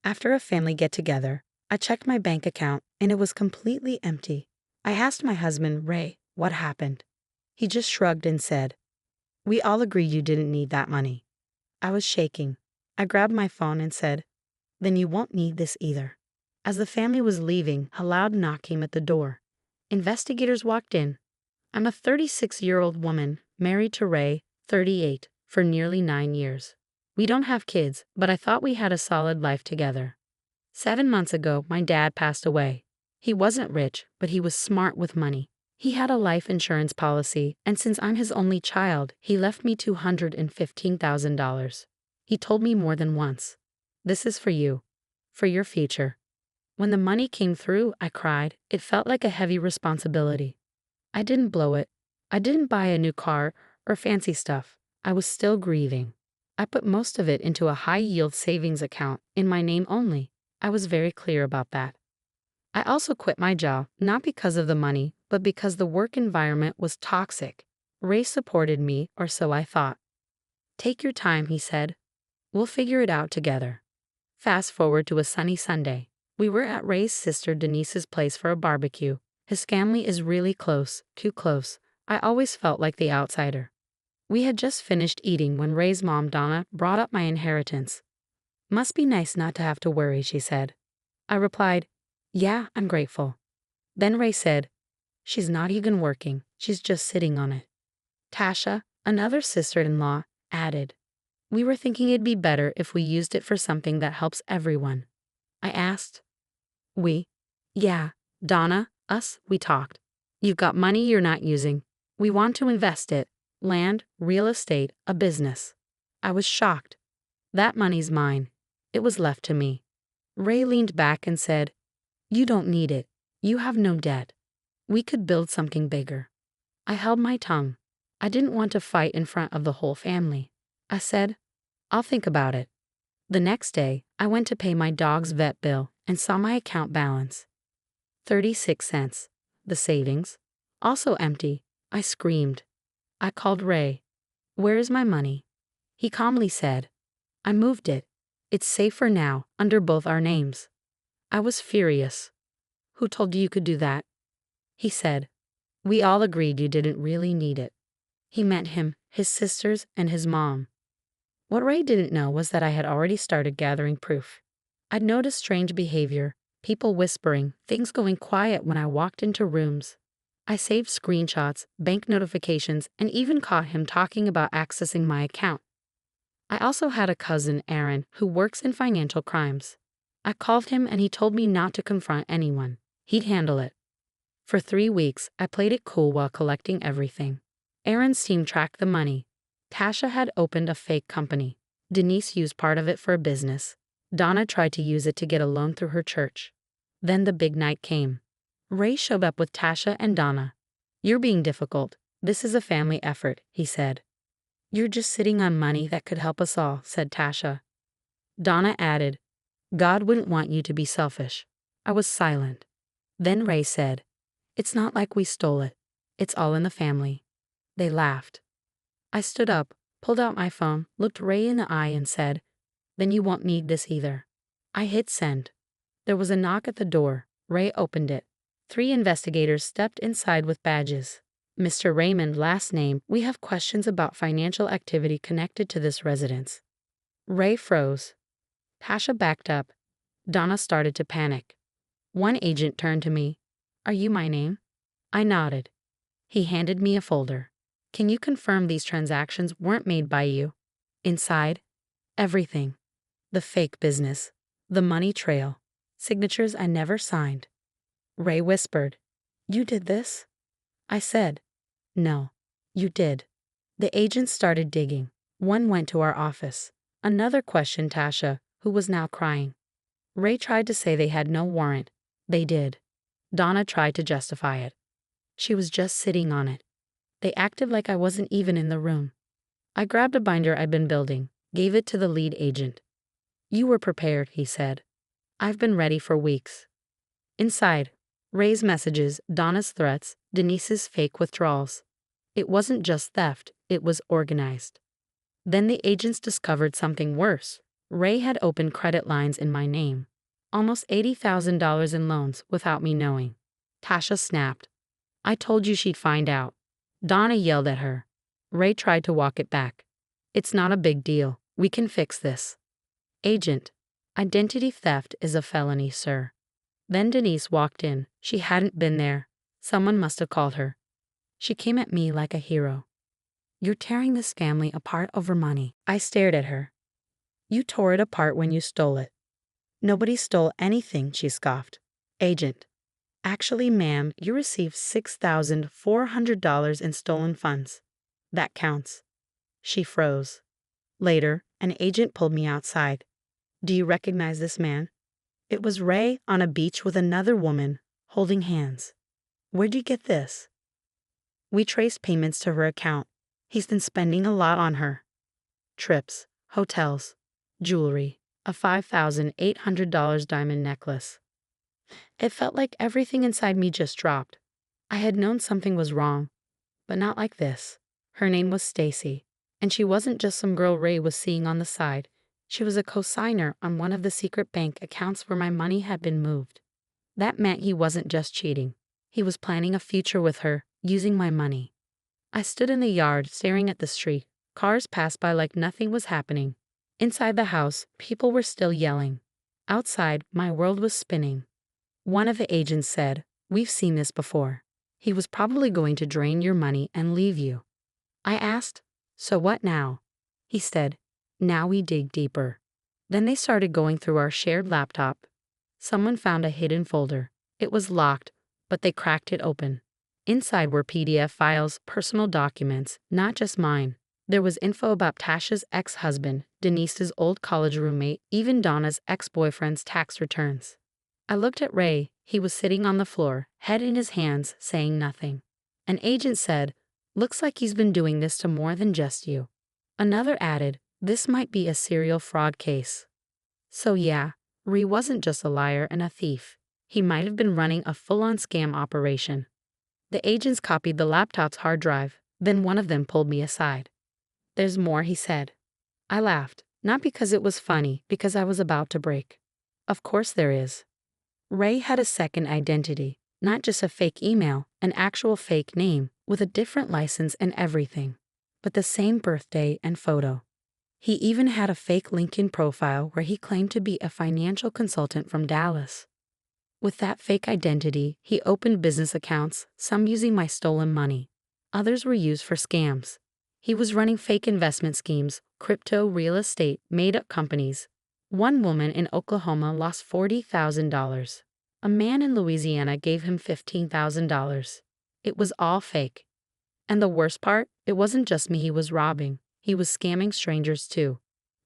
After a family get-together, I checked my bank account and it was completely empty. I asked my husband, Ray, what happened? He just shrugged and said, "We all agreed you didn't need that money." I was shaking. I grabbed my phone and said, "Then you won't need this either." As the family was leaving, a loud knock came at the door. Investigators walked in. I'm a 36-year-old woman, married to Ray, 38, for nearly 9 years. We don't have kids, but I thought we had a solid life together. 7 months ago, my dad passed away. He wasn't rich, but he was smart with money. He had a life insurance policy, and since I'm his only child, he left me $215,000. He told me more than once, "This is for you, for your future." When the money came through, I cried. It felt like a heavy responsibility. I didn't blow it. I didn't buy a new car or fancy stuff. I was still grieving. I put most of it into a high-yield savings account in my name only. I was very clear about that. I also quit my job, not because of the money, but because the work environment was toxic. Ray supported me, or so I thought. "Take your time," he said. "We'll figure it out together." Fast forward to a sunny Sunday. We were at Ray's sister Denise's place for a barbecue. His family is really close, too close. I always felt like the outsider. We had just finished eating when Ray's mom, Donna, brought up my inheritance. "Must be nice not to have to worry," she said. I replied, "Yeah, I'm grateful." Then Ray said, "She's not even working, she's just sitting on it." Tasha, another sister-in-law, added, "We were thinking it'd be better if we used it for something that helps everyone." I asked, "We?" "Yeah, Donna, us, we talked. You've got money you're not using. We want to invest it. Land, real estate, a business." I was shocked. "That money's mine. It was left to me." Ray leaned back and said, "You don't need it. You have no debt. We could build something bigger." I held my tongue. I didn't want to fight in front of the whole family. I said, "I'll think about it." The next day, I went to pay my dog's vet bill and saw my account balance. 36 cents. The savings. Also empty. I screamed. I called Ray. "Where is my money?" He calmly said, "I moved it. It's safer now, under both our names." I was furious. "Who told you could do that?" He said, "We all agreed you didn't really need it." He meant him, his sisters, and his mom. What Ray didn't know was that I had already started gathering proof. I'd noticed strange behavior, people whispering, things going quiet when I walked into rooms. I saved screenshots, bank notifications, and even caught him talking about accessing my account. I also had a cousin, Aaron, who works in financial crimes. I called him and he told me not to confront anyone. He'd handle it. For 3 weeks, I played it cool while collecting everything. Aaron's team tracked the money. Tasha had opened a fake company. Denise used part of it for a business. Donna tried to use it to get a loan through her church. Then the big night came. Ray showed up with Tasha and Donna. "You're being difficult. This is a family effort," he said. "You're just sitting on money that could help us all," said Tasha. Donna added, "God wouldn't want you to be selfish." I was silent. Then Ray said, "It's not like we stole it. It's all in the family." They laughed. I stood up, pulled out my phone, looked Ray in the eye and said, "Then you won't need this either." I hit send. There was a knock at the door. Ray opened it. 3 investigators stepped inside with badges. "Mr. Raymond, last name, we have questions about financial activity connected to this residence." Ray froze. Tasha backed up. Donna started to panic. One agent turned to me. "Are you my name?" I nodded. He handed me a folder. "Can you confirm these transactions weren't made by you?" Inside, everything. The fake business. The money trail. Signatures I never signed. Ray whispered, "You did this?" I said, "No, you did." The agents started digging. One went to our office. Another questioned Tasha, who was now crying. Ray tried to say they had no warrant. They did. Donna tried to justify it. She was just sitting on it. They acted like I wasn't even in the room. I grabbed a binder I'd been building, gave it to the lead agent. "You were prepared," he said. "I've been ready for weeks." Inside, Ray's messages, Donna's threats, Denise's fake withdrawals. It wasn't just theft, it was organized. Then the agents discovered something worse. Ray had opened credit lines in my name. Almost $80,000 in loans without me knowing. Tasha snapped. I told you she'd find out. Donna yelled at her. Ray tried to walk it back. It's not a big deal. We can fix this. Agent, identity theft is a felony, sir. Then Denise walked in. She hadn't been there. Someone must have called her. She came at me like a hero. You're tearing this family apart over money. I stared at her. You tore it apart when you stole it. Nobody stole anything, she scoffed. Agent. Actually, ma'am, you received $6,400 in stolen funds. That counts. She froze. Later, an agent pulled me outside. Do you recognize this man? It was Ray on a beach with another woman, holding hands. Where'd you get this? We traced payments to her account. He's been spending a lot on her. Trips, hotels, jewelry, a $5,800 diamond necklace. It felt like everything inside me just dropped. I had known something was wrong, but not like this. Her name was Stacy, and she wasn't just some girl Ray was seeing on the side. She was a co-signer on one of the secret bank accounts where my money had been moved. That meant he wasn't just cheating. He was planning a future with her, using my money. I stood in the yard staring at the street. Cars passed by like nothing was happening. Inside the house, people were still yelling. Outside, my world was spinning. One of the agents said, "We've seen this before. He was probably going to drain your money and leave you." I asked, "So what now?" He said, "Now we dig deeper." Then they started going through our shared laptop. Someone found a hidden folder. It was locked, but they cracked it open. Inside were PDF files, personal documents, not just mine. There was info about Tasha's ex-husband, Denise's old college roommate, even Donna's ex-boyfriend's tax returns. I looked at Ray. He was sitting on the floor, head in his hands, saying nothing. An agent said, "Looks like he's been doing this to more than just you." Another added, "This might be a serial fraud case." So yeah, Ray wasn't just a liar and a thief. He might have been running a full-on scam operation. The agents copied the laptop's hard drive. Then one of them pulled me aside. "There's more," he said. I laughed, not because it was funny, because I was about to break. Of course there is. Ray had a second identity, not just a fake email, an actual fake name, with a different license and everything, but the same birthday and photo. He even had a fake LinkedIn profile where he claimed to be a financial consultant from Dallas. With that fake identity, he opened business accounts, some using my stolen money. Others were used for scams. He was running fake investment schemes, crypto, real estate, made-up companies. One woman in Oklahoma lost $40,000. A man in Louisiana gave him $15,000. It was all fake. And the worst part, it wasn't just me he was robbing. He was scamming strangers too.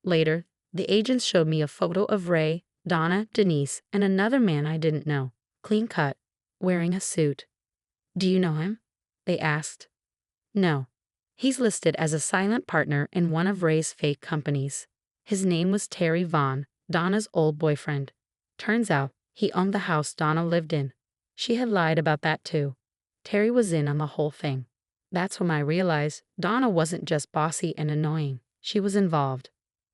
Later, the agents showed me a photo of Ray, Donna, Denise, and another man I didn't know, clean cut, wearing a suit. "Do you know him?" they asked. "No. He's listed as a silent partner in one of Ray's fake companies. His name was Terry Vaughn, Donna's old boyfriend. Turns out, he owned the house Donna lived in. She had lied about that too. Terry was in on the whole thing. That's when I realized Donna wasn't just bossy and annoying. She was involved.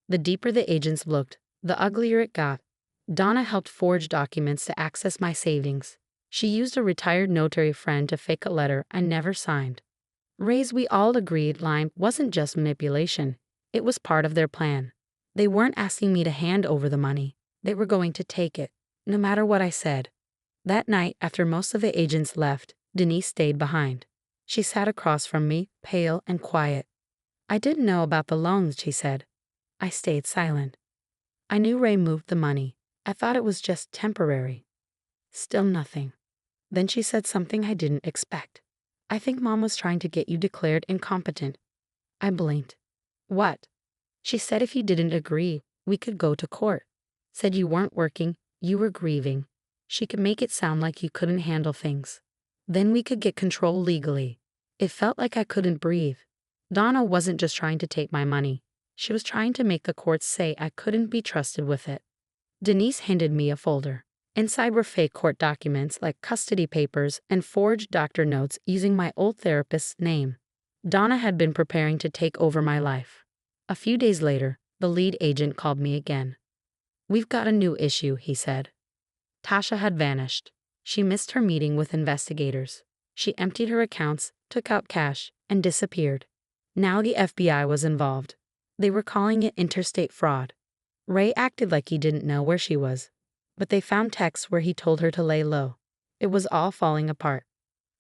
The deeper the agents looked, the uglier it got. Donna helped forge documents to access my savings. She used a retired notary friend to fake a letter I never signed. Ray's we all agreed line wasn't just manipulation. It was part of their plan. They weren't asking me to hand over the money. They were going to take it, no matter what I said. That night, after most of the agents left, Denise stayed behind. She sat across from me, pale and quiet. "I didn't know about the loans," she said. I stayed silent. I knew Ray moved the money. I thought it was just temporary. Still nothing. Then she said something I didn't expect. "I think Mom was trying to get you declared incompetent." I blinked. "What?" She said if you didn't agree, we could go to court. Said you weren't working, you were grieving. She could make it sound like you couldn't handle things. Then we could get control legally. It felt like I couldn't breathe. Donna wasn't just trying to take my money. She was trying to make the courts say I couldn't be trusted with it. Denise handed me a folder. Inside were fake court documents like custody papers and forged doctor notes using my old therapist's name. Donna had been preparing to take over my life. A few days later, The lead agent called me again. "We've got a new issue," he said. Tasha had vanished. She missed her meeting with investigators. She emptied her accounts, took out cash, and disappeared. Now the FBI was involved. They were calling it interstate fraud. Ray acted like he didn't know where she was, but they found texts where he told her to lay low. It was all falling apart.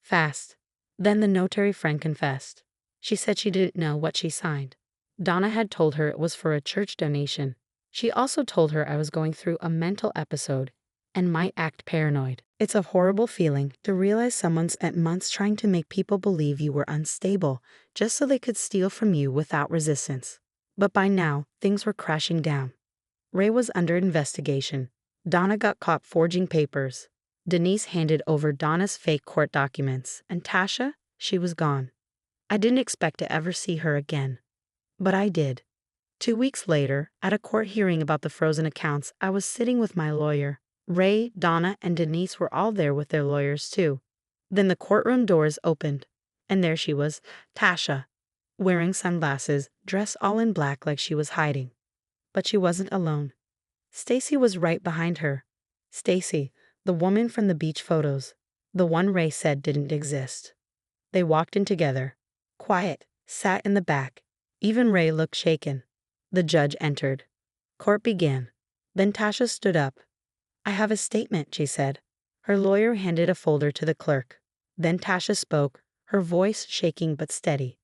Fast. Then the notary friend confessed. She said she didn't know what she signed. Donna had told her it was for a church donation. She also told her I was going through a mental episode and might act paranoid. It's a horrible feeling to realize someone spent months trying to make people believe you were unstable just so they could steal from you without resistance. But by now, things were crashing down. Ray was under investigation. Donna got caught forging papers. Denise handed over Donna's fake court documents, and Tasha, she was gone. I didn't expect to ever see her again. But I did. 2 weeks later, at a court hearing about the frozen accounts, I was sitting with my lawyer. Ray, Donna, and Denise were all there with their lawyers too. Then the courtroom doors opened, and there she was, Tasha, wearing sunglasses, dressed all in black like she was hiding. But she wasn't alone. Stacy was right behind her. Stacy, the woman from the beach photos, the one Ray said didn't exist. They walked in together, quiet, sat in the back. Even Ray looked shaken. The judge entered. Court began. Then Tasha stood up. "I have a statement," she said. Her lawyer handed a folder to the clerk. Then Tasha spoke, her voice shaking but steady.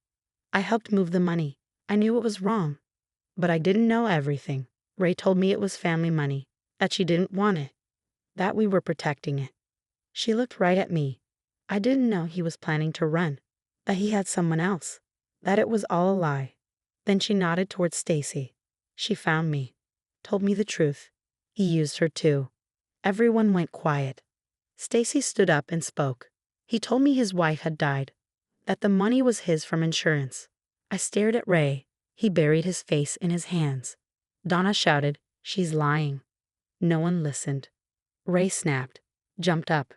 "I helped move the money. I knew it was wrong. But I didn't know everything. Ray told me it was family money, that she didn't want it, that we were protecting it." She looked right at me. "I didn't know he was planning to run, that he had someone else, that it was all a lie." Then she nodded towards Stacy. "She found me, told me the truth. He used her too." Everyone went quiet. Stacy stood up and spoke. "He told me his wife had died, that the money was his from insurance." I stared at Ray. He buried his face in his hands. Donna shouted, "She's lying." No one listened. Ray snapped, jumped up.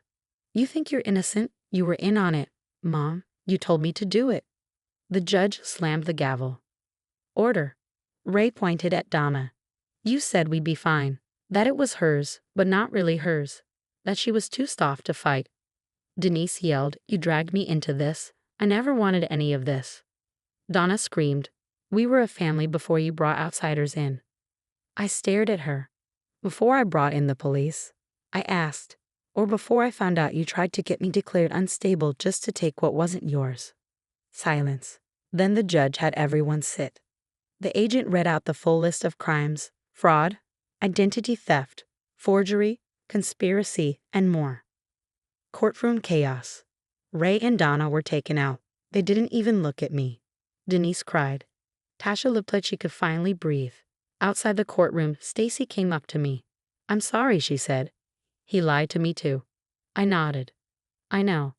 "You think you're innocent? You were in on it. Mom, you told me to do it." The judge slammed the gavel. "Order." Ray pointed at Donna. "You said we'd be fine, that it was hers, but not really hers, that she was too soft to fight." Denise yelled, "You dragged me into this. I never wanted any of this." Donna screamed, "We were a family before you brought outsiders in." I stared at her. "Before I brought in the police?" I asked. "Or before I found out you tried to get me declared unstable just to take what wasn't yours?" Silence. Then the judge had everyone sit. The agent read out the full list of crimes: fraud, identity theft, forgery, conspiracy, and more. Courtroom chaos. Ray and Donna were taken out. They didn't even look at me. Denise cried. Tasha looked like she could finally breathe. Outside the courtroom, Stacy came up to me. "I'm sorry," she said. "He lied to me too." I nodded. "I know."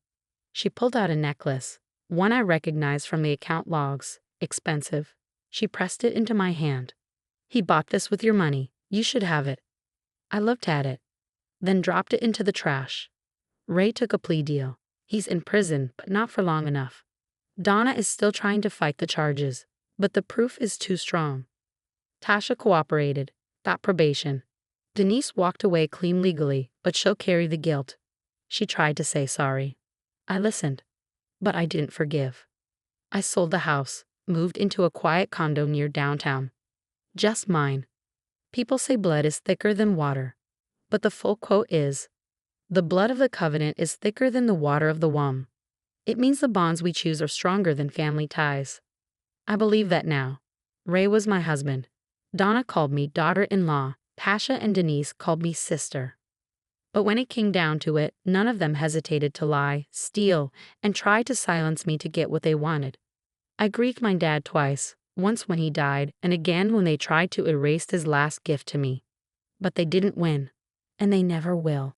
She pulled out a necklace, one I recognized from the account logs. Expensive. She pressed it into my hand. "He bought this with your money. You should have it." I looked at it, then dropped it into the trash. Ray took a plea deal. He's in prison, but not for long enough. Donna is still trying to fight the charges, but the proof is too strong. Tasha cooperated, got probation. Denise walked away clean legally, but she'll carry the guilt. She tried to say sorry. I listened, but I didn't forgive. I sold the house, moved into a quiet condo near downtown. Just mine. People say blood is thicker than water, but the full quote is, "The blood of the covenant is thicker than the water of the womb." It means the bonds we choose are stronger than family ties. I believe that now. Ray was my husband. Donna called me daughter-in-law. Tasha and Denise called me sister. But when it came down to it, none of them hesitated to lie, steal, and try to silence me to get what they wanted. I grieved my dad twice, once when he died, and again when they tried to erase his last gift to me. But they didn't win, and they never will.